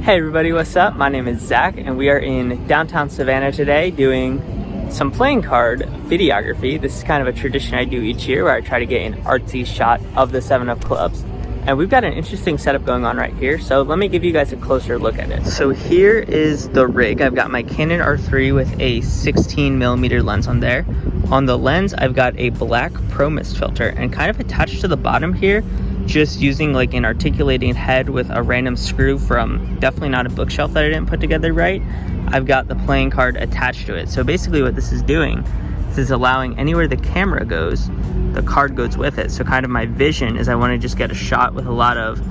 Hey everybody, what's up? My name is Zach and we are in downtown Savannah today doing some playing card videography. This is kind of a tradition I do each year where I try to get an artsy shot of the 7 of clubs. And we've got an interesting setup going on right here, so let me give you guys a closer look at it. So here is the rig. I've got my Canon R3 with a 16mm lens on there. On the lens, I've got a black Pro Mist filter, and kind of attached to the bottom here, just using like an articulating head with a random screw from definitely not a bookshelf that I didn't put together right, I've got the playing card attached to it. So basically what this is doing is allowing anywhere the camera goes, the card goes with it. So kind of my vision is I want to just get a shot with a lot of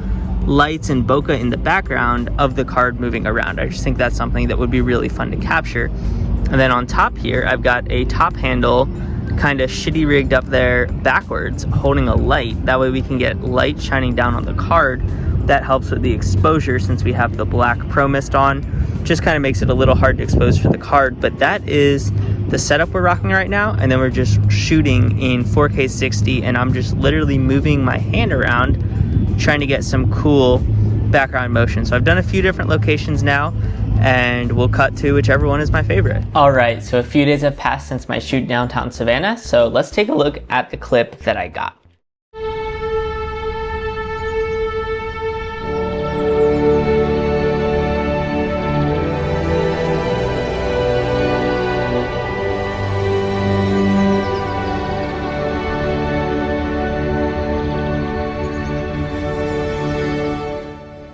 lights and bokeh in the background of the card moving around. I just think that's something that would be really fun to capture. And then on top here, I've got a top handle kind of shitty rigged up there backwards, holding a light. That way we can get light shining down on the card. That helps with the exposure since we have the black Pro Mist on. Just kind of makes it a little hard to expose for the card, but that is the setup we're rocking right now. And then we're just shooting in 4K 60, and I'm just literally moving my hand around trying to get some cool background motion. So I've done a few different locations now, and we'll cut to whichever one is my favorite. All right, so a few days have passed since my shoot downtown Savannah, so let's take a look at the clip that I got.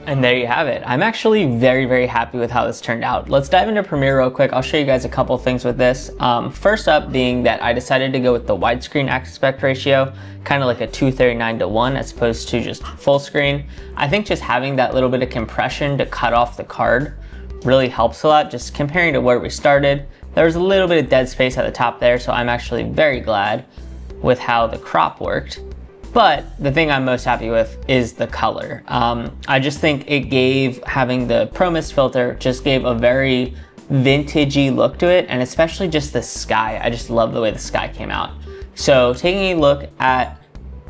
And there you have it. I'm actually very happy with how this turned out. Let's dive into Premiere real quick. I'll show you guys a couple things with this. First up being that I decided to go with the widescreen aspect ratio, kind of like a 239:1 as opposed to just full screen. I think just having that little bit of compression to cut off the card really helps a lot. Just comparing to where we started, there was a little bit of dead space at the top there, so I'm actually very glad with how the crop worked. But the thing I'm most happy with is the color. I just think it gave, having the Pro Mist filter just gave a very vintagey look to it, and especially just the sky. I just love the way the sky came out. So taking a look at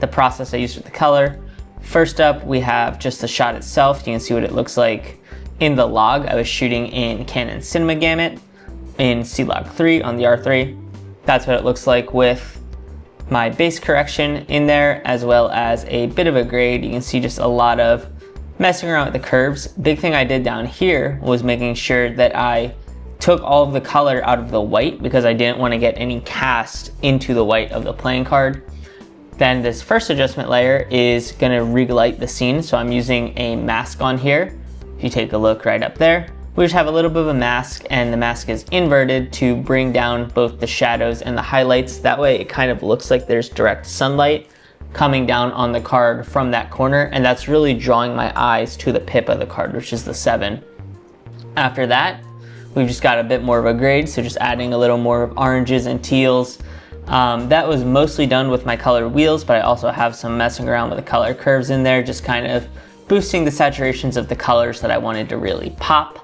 the process I used with the color, first up we have just the shot itself. You can see what it looks like in the log. I was shooting in Canon Cinema Gamut in C-Log 3 on the R3. That's what it looks like with my base correction in there, as well as a bit of a grade. You can see just a lot of messing around with the curves. Big thing I did down here was making sure that I took all of the color out of the white because I didn't want to get any cast into the white of the playing card. Then this first adjustment layer is going to relight the scene, so I'm using a mask on here. If you take a look right up there, we just have a little bit of a mask, and the mask is inverted to bring down both the shadows and the highlights. That way it kind of looks like there's direct sunlight coming down on the card from that corner, and that's really drawing my eyes to the pip of the card, which is the 7. After that, we've just got a bit more of a grade, so just adding a little more of oranges and teals. That was mostly done with my color wheels, but I also have some messing around with the color curves in there, just kind of boosting the saturations of the colors that I wanted to really pop.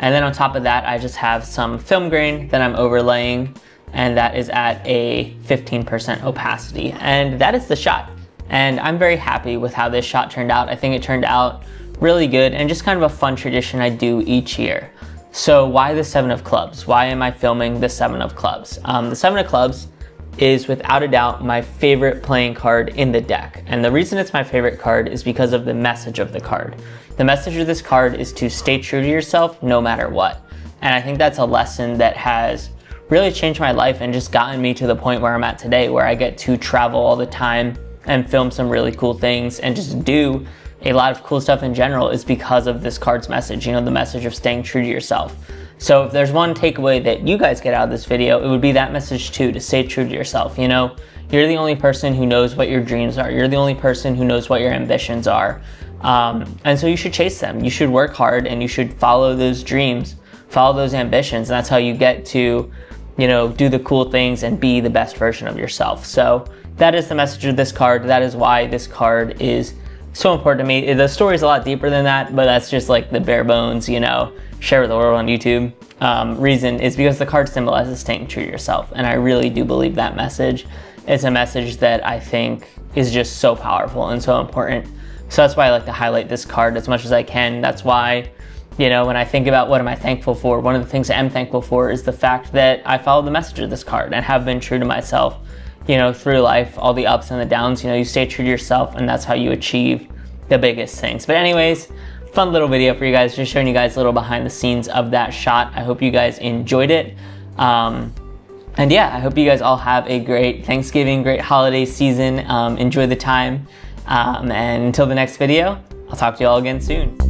And then on top of that, I just have some film grain that I'm overlaying, and that is at a 15% opacity. And that is the shot. And I'm very happy with how this shot turned out. I think it turned out really good, and just kind of a fun tradition I do each year. So why the 7 of clubs? Why am I filming the 7 of clubs? The 7 of clubs is without a doubt my favorite playing card in the deck. And the reason it's my favorite card is because of the message of the card. The message of this card is to stay true to yourself no matter what. And I think that's a lesson that has really changed my life and just gotten me to the point where I'm at today, where I get to travel all the time and film some really cool things and just do a lot of cool stuff in general, is because of this card's message, you know, the message of staying true to yourself. So if there's one takeaway that you guys get out of this video, it would be that message too, to stay true to yourself. You know, you're the only person who knows what your dreams are. You're the only person who knows what your ambitions are. And so you should chase them. You should work hard, and you should follow those dreams, follow those ambitions. And that's how you get to, you know, do the cool things and be the best version of yourself. So that is the message of this card. That is why this card is so important to me. The story is a lot deeper than that, but that's just like the bare bones, you know, share with the world on YouTube. Reason is because the card symbolizes staying true to yourself. And I really do believe that message. It's a message that I think is just so powerful and so important. So that's why I like to highlight this card as much as I can. That's why You know, when I think about what am I thankful for, one of the things I am thankful for is the fact that I followed the message of this card and have been true to myself, you know, through life, all the ups and the downs. You know, you stay true to yourself, and that's how you achieve the biggest things. But anyways, fun little video for you guys, just showing you guys a little behind the scenes of that shot. I hope you guys enjoyed it. And yeah, I hope you guys all have a great Thanksgiving, great holiday season. Enjoy the time. And until the next video, I'll talk to you all again soon.